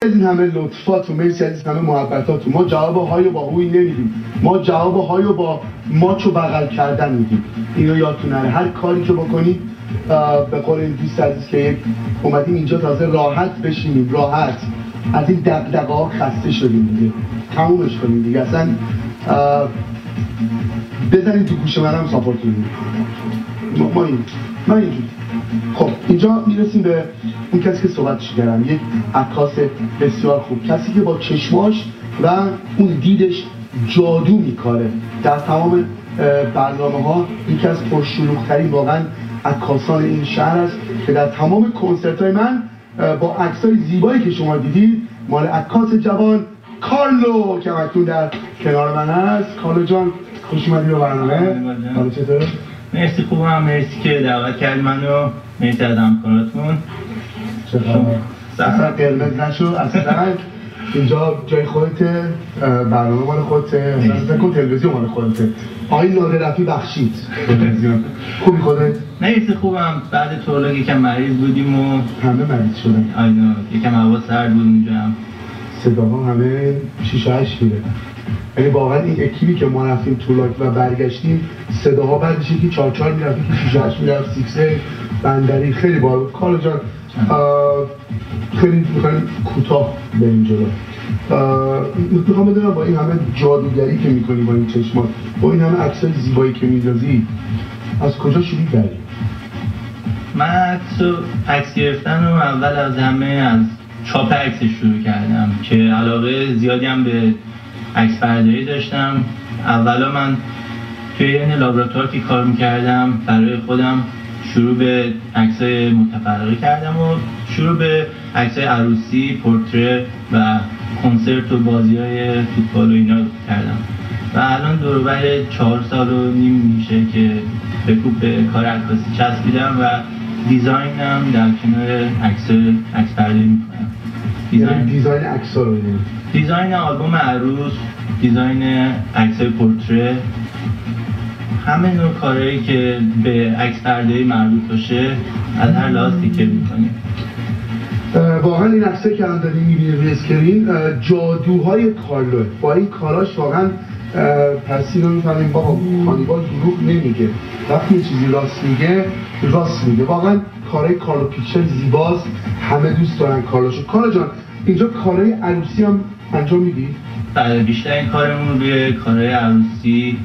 از این همه لطفات و مرسی از این همه محبتات. ما جواب های با هوی نمیدیم، ما جواب های با ماچ و بغل کردن میدیم. اینو یادتون نره، هر کاری که بکنید به قول این دوست عزیز که اومدیم اینجا تازه راحت بشینیم، راحت از این دغدغه ها خسته شدیم دیگه، تمومش کنیم دیگه، اصلا بزنید تو گوش منم ساپورت کنیم. ما اینجوری. خب اینجا میرسیم به اون کسی که صحبتش کردم، یک عکاس بسیار خوب، کسی که با چشماش و اون دیدش جادو میکاره. در تمام برنامه ها یکی از پرشلوغ‌ترین واقعا عکاسان این شهر است که در تمام کنسرت های من با عکسای زیبایی که شما دیدید مال عکاس جوان کارلو که همتون در کنار من هست. کارلو جان خوش اومدی به برنامه. حالا چطوره؟ مرسی، خوبم. مرسی که دعوت کردی منو. مرسی از همکاراتون. اصلا قرمز نشو، اصلا اینجا جای خودته، برنامه مال خودته، اصلا کن تلویزیون مال خودته. آقای نادر رفی بخشید تلویزیون. خوبی خودت؟ مرسی، خوبم. بعد تولد یکم مریض بودیم و همه مریض شدن. آینا یکم هوا سرد بود اونجا هم. صداها همه 6 و 8 میره. یعنی واقعا این اکیبی که ما رفتیم تولاک و برگشتیم صداها بعدش یکی 4-4 میرفت، یکی 6-8 میرفت، سیکسه بندری. خیلی باحال. کارلو جان خیلی میخوایم کوتاه بریم جلو. میخوام بدونم با این همه جادوگری که میکنی با این چشمات، با این همه عکسای زیبایی که میندازی، از کجا شروع کردی؟ من عکس گرفتن رو اول از همه از چاپ عکسش شروع کردم که علاقه زیادی هم به عکس برداری داشتم. اولا من توی یه لابراتوار که کار میکردم برای خودم شروع به عکسای متفرقه کردم و شروع به عکسای عروسی، پورتره و کنسرت و بازی‌های فوتبال و اینا کردم و الان دور و بر 4 سال و نیم میشه که به کار عکاسی چسبیدم و دیزاینم در کنار عکس برداری میکنم. دیزاین عکس‌ها رو می‌کنی؟ دیزاین آلبوم عروس، دیزاین عکسای پورتره، همه نوع کارهایی که به عکس برداری مربوط باشه از هر لحاظی که می‌کنیم. واقعا این عکسایی که الان داریم می‌بینیم روی اسکرین جادوهای کارلوه. با این کاراش واقعا پسی رو می‌فهمیم بابا هانیبال دروغ نمیگه، وقتی یه چیزی راست میگه راست میگه. واقعا کارهای کارلو پیکچر زیباست، همه دوست دارن کارلوشو. کارلو جان اینجا کارهای عروسی هم انجام میدی؟ بله، بیشتر این کارمون روی کارهای عروسی،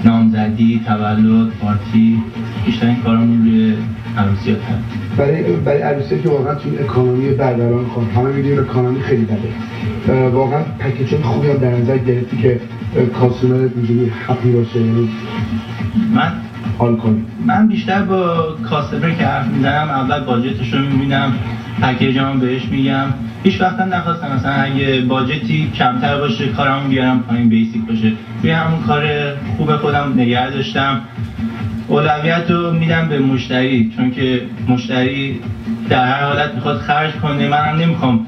نامزدی، تولد، پارتی، بیشتر این کارمون روی عروسی هست. برای عروسی که واقعا توی اکانومی برقرار کنه، همه میدونیم اکانومی خیلی بده. واقعا پکیج‌های خوبی هم در نظر گرفتی که کاستومرت اینجوری هپی باشه، یعنی من حال کنی. من بیشتر با کاستمر که حرف میزنم اول باجتش رو میبینم، پکیجمو بهش میگم. هیچ وقت هم نخواستم مثلا اگه باجتی کمتر باشه کارمو بیارم پایین، بیسیک باشه. روی همون کار خوب خودم نگه داشتم. اولویت رو میدم به مشتری، چون که مشتری در هر حالت میخواد خرج کنه، منم نمیخوام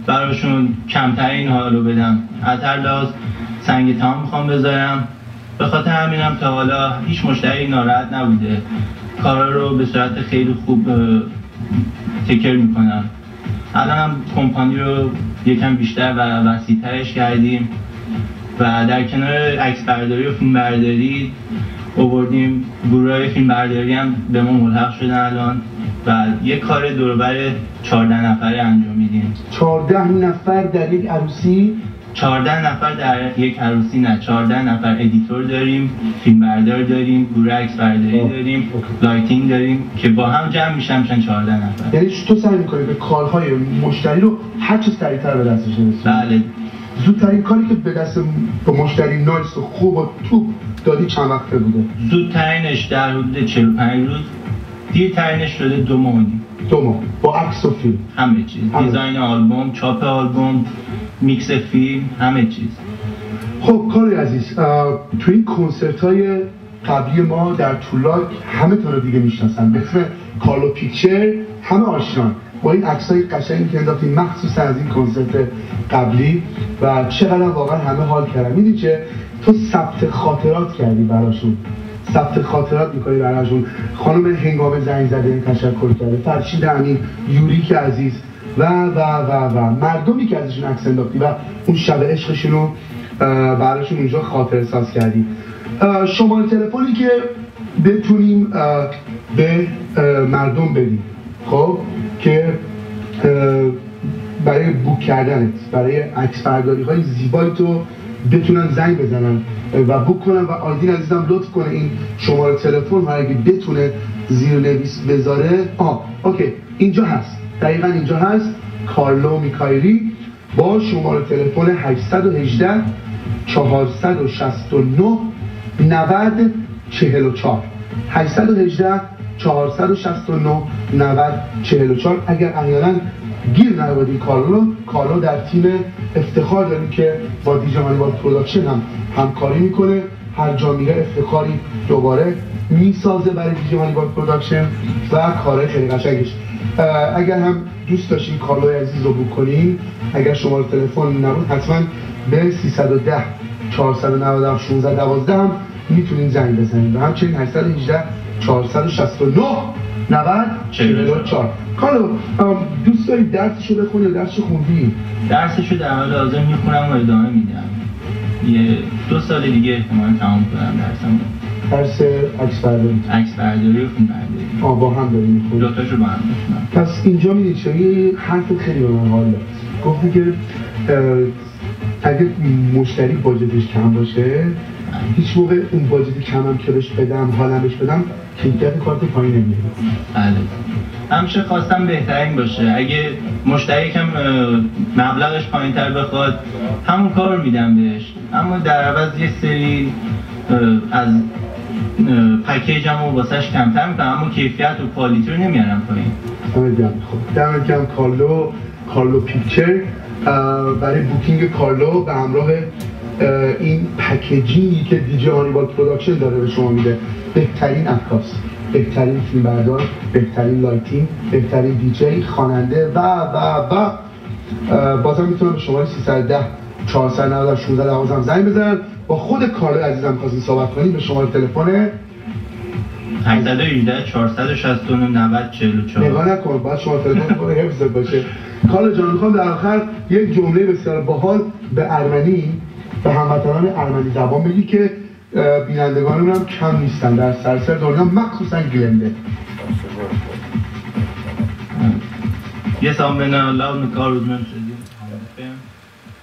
براشون کمترین حالو بدم. از هر لحاظ سنگ تمام میخوام بذارم. به خاطر همینم تا حالا هیچ مشتری ناراحت نبوده. کارا رو به صورت خیلی خوب تکر میکنم. الان هم کمپانی رو یکم بیشتر و وسیع‌ترش کردیم و در کنار عکس برداری و فیلم برداری آوردیم گروه‌های فیلم برداری هم به ما ملحق شدن الان و یک کار دور و بر 14 نفره انجام میدیم. 14 نفر در یک عروسی؟ 14 نفر در یک عروسی نه، 14 نفر ادیتور داریم، فیلم بردار داریم، گروه عکس برداری داریم، لایتینگ داریم که با هم جمع میشن 14 نفر. یعنی تو سعی می‌کنی به کارهای مشتری رو هر چه سریع‌تر به دستش برسونی؟ بله. زودترین کاری که به دست مشتری نایس و خوب و توپ دادی چند وقته بوده؟ زودترینش در حدود 45 روز، دیرترینش شده 2 ماه. 2 ماه با عکس و فیلم، همه چیز، دیزاین آلبوم، چاپ آلبوم، میکس فیلم، همه چیز. خب کاری عزیز، تو این کنسرت‌های قبلی ما در تولاک همه تا رو دیگه میشناسن به اسم کارلو پیکچر، همه آشنان با این عکسای قشنگی که انداختیم مخصوصا از این کنسرت قبلی و چقدر واقعا همه حال کردن. میدونی چه؟ تو ثبت خاطرات کردی براشون، ثبت خاطرات میکنی براشون. خانم هنگام زنگ زده تشکر کرده، فرشید امین، یوریک عزیز، و مردمی که ازشون عکس انداختی و اون شب عشقشون رو براشون اونجا خاطره ساز کردی. شماره تلفنی که بتونیم به مردم بدیم خب که برای بوک کردنت، برای عکس برداری های زیبایی تو بتونن زنگ بزنن و بوک کنن و آیدین عزیزم لطف کنه این شماره تلفن و اگه بتونه زیرنویس بذاره اوکی اینجا هست، دقیقا اینجا هست، کارلو میکایلی با شماره تلفن 818 469 9044 818 469 9044. اگر احیانا گیر نیاوردین کارلو در تیم افتخار داریم که با دیجی هانیبال پروداکشن هم همکاری میکنه، هر جا میره افتخاری دوباره میسازه برای دیجی هانیبال پروداکشن و کارهای خیلی قشنگش. اگر هم دوست داشتین کارلو عزیز رو بوک کنین، اگر شماره تلفن نبود حتما به 310 490 1612 هم میتونین زنگ بزنید و همچنین 818 469 9044. کارلو دوست داری درسشو بخونی یا درسشو خوندی؟ درسشو در حال حاضر میخونم و ادامه میدم. 2 سال دیگه احتمالاً تمام کنم درسمو. درس عکس برداری و فیلم برداری با هم داری میخونی؟ دوتاشو با هم میخونم. پس اینجا میدید چه یه حرف خیلی به من حال داد. گفتی که اگه مشتری باجتش کم باشه هیچ موقع اون باجتی کمم که بهش بدم حالم بهش بدم کیفیت کارت پایین نمیاره. بله همیشه خواستم بهترین باشه. اگه مشتری کم مبلغش پایین‌تر بخواد همون کار رو میدم بهش، اما در عوض یه سری از پکیجم رو واسش کمتر میکنم اما کیفیت و کوالیتی رو نمیارم پایین. دمت گرم کارلو پیکچر برای بوکینگ کارلو به همراه این پکیجینگی که دیجی هانیبال پروداکشن داره به شما میده. بهترین عکاس، بهترین فیلمبردار، بهترین لایتینگ، بهترین دیجی، خواننده و بازم میتونم به شماره 310 490 1612 زنگ بزنن. با خود کارلو عزیزم خواستین صحبت کنید به شماره تلفن 818 469 9044. نگاه نکن باید شما تلفن خود حفظ باشه. کارلو جان میخوام در آخر یک جمله بسیار باحال به ارمنی، به هموطنان ارمنی زبان بگی که بینندگانمون هم کم نیستن در سراسر دنیا، مخصوصا گلنده. Yes, amenallah mikarudmen shedin hamfem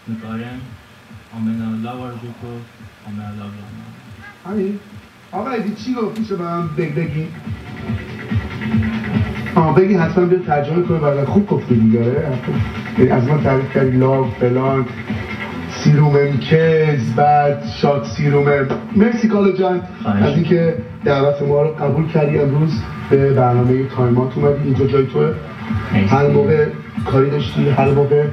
mikarem amenallah warjuko amenallah jana. همین آقا ایدی چی گفتی شو به من بگی؟ بگی حتما بیا ترجمه کنه بعد خوب گفتی دیگره. از من تعریف کردی لاو فلان سیرومم کز بعد شاد سیرومم. مرسی کارلو جان از اینکه دعوت ما رو قبول کردی امروز به برنامه تایمات اومدی. اینجا جای توه، هر موقع کاری داشتی هر موقع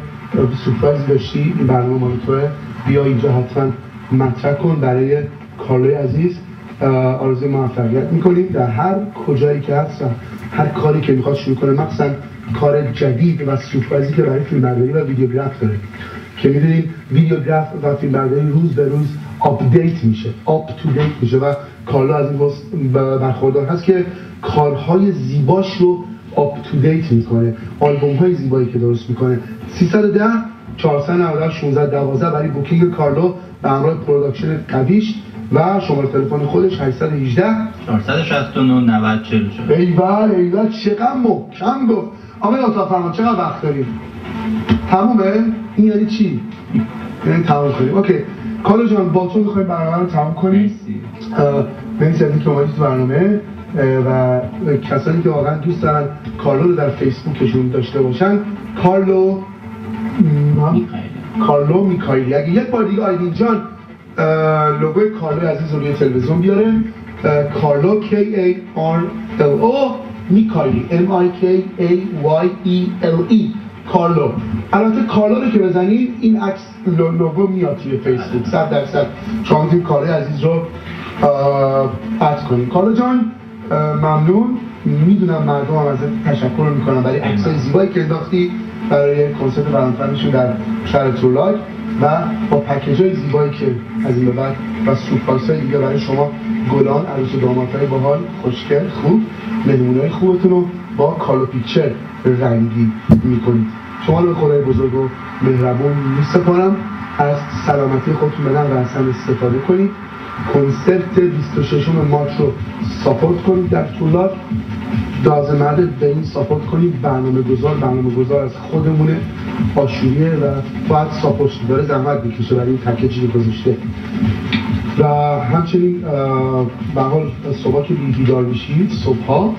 سورپرایز داشتی این برنامه مال توه، بیا اینجا حتما مطرح کن برای کارلوی عزیز. آرزوی موفقیت میکنیم در هر کجایی که هست و هر کاری که میخواد شروع کنه، مخصوصا کار جدید و سورپرایزی که برای فیلمبرداری و ویدیوگراف داره که میدونیم ویدیوگراف و فیلمبرداری روز به روز آپدیت میشه، آپ تو دیت میشه و کارلو از این برخوردار هست که کارهای زیباش رو آپ تو دیت میکنه، آلبوم های زیبایی که درست میکنه. 310 490 1612 برای بوکینگ کارلو به همراه پروداکشن قویش و شماره تلفن خودش 818 469 9044. ایول چقدر محکم گفت. آقای اتاق فرمان چقدر وقت داریم؟ تمومه؟ این یعنی چی؟ یعنی تمام کنیم. اوکی کارلو جان با تو میخوایم برنامه رو تمام کنیم. مرسی از اینکه اومدید تو برنامه و کسانی که واقعا دوست دارن کارلو رو در فیسبوکشون داشته باشن کارلو میکایلی. اگه یک بار دیگه آیدین جان لوگوی کارلو عزیز رو روی تلویزیون بیاره، کارلو KARLO میکایلی MIKAYELE کارلو. البته کارلو رو که بزنید این عکس لوگو میاد توی فیسبوک 100%. شما میتونید کارلو عزیز رو اد کنید. کارلو جان ممنون. میدونم مردم هم ازت تشکر میکنم برای عکسای زیبایی که انداختی برای کنسرت ولنتاینشون در شهر تورلای و با پکیج‌های زیبایی که از این به بعد و سورپرایزهای دیگه برای شما گلان، عروس و دامادهای باحال، خوشگل، خوب، مهمونای خوبتون رو با کارلو پیکچر رنگی میکنید. شما رو به خدای بزرگ و مهربون میسپارم. از سلامتی خودتون بدن و اصلا استفاده کنید. کنسرت 26 مارچ رو ساپورت کنید در طولات. لازمه به این ساپورت کنید. برنامه گذار از خودمونه، آشوریه و باید ساپورت داره زحمت میکشه برای این پکیجی که گذاشته. و همچنین به حال صبح که بیدار میشید صبحها